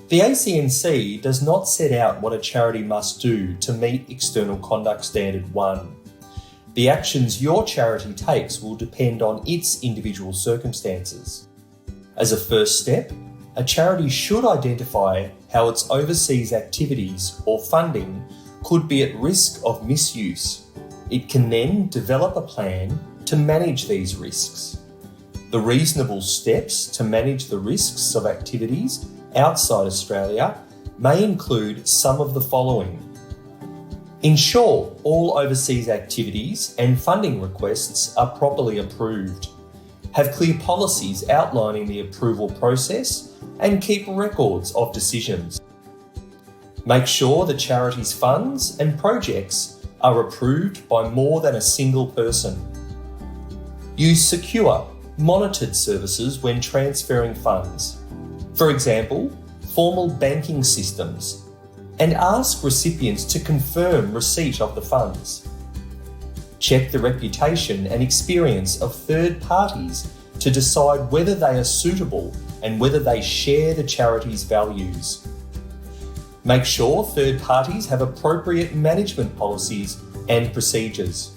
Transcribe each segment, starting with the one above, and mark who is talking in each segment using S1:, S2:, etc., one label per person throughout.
S1: The ACNC does not set out what a charity must do to meet External Conduct Standard 1. The actions your charity takes will depend on its individual circumstances. As a first step, a charity should identify how its overseas activities or funding could be at risk of misuse. It can then develop a plan to manage these risks. The reasonable steps to manage the risks of activities outside Australia may include some of the following. Ensure all overseas activities and funding requests are properly approved. Have clear policies outlining the approval process and keep records of decisions. Make sure the charity's funds and projects are approved by more than a single person. Use secure, monitored services when transferring funds. For example, formal banking systems, and ask recipients to confirm receipt of the funds. Check the reputation and experience of third parties to decide whether they are suitable and whether they share the charity's values. Make sure third parties have appropriate management policies and procedures.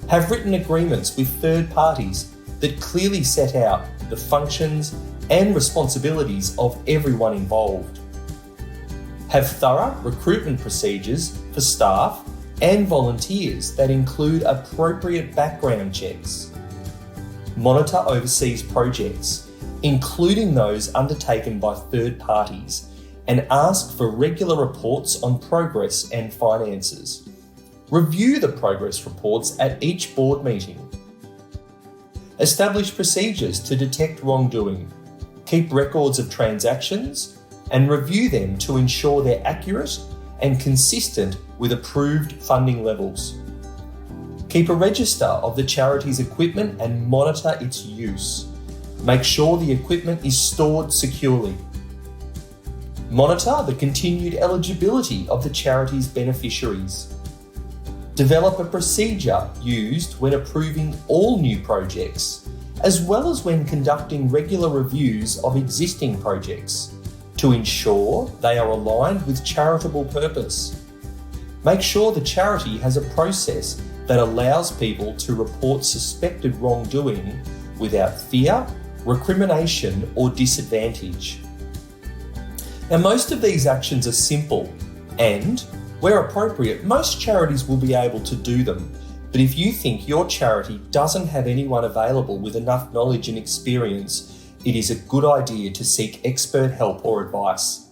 S1: Have written agreements with third parties that clearly set out the functions and responsibilities of everyone involved. Have thorough recruitment procedures for staff and volunteers that include appropriate background checks. Monitor overseas projects, including those undertaken by third parties, and ask for regular reports on progress and finances. Review the progress reports at each board meeting. Establish procedures to detect wrongdoing. Keep records of transactions and review them to ensure they're accurate and consistent with approved funding levels. Keep a register of the charity's equipment and monitor its use. Make sure the equipment is stored securely. Monitor the continued eligibility of the charity's beneficiaries. Develop a procedure used when approving all new projects, as well as when conducting regular reviews of existing projects, to ensure they are aligned with charitable purpose. Make sure the charity has a process that allows people to report suspected wrongdoing without fear, recrimination, or disadvantage. Now, most of these actions are simple and, where appropriate, most charities will be able to do them. But if you think your charity doesn't have anyone available with enough knowledge and experience, it is a good idea to seek expert help or advice.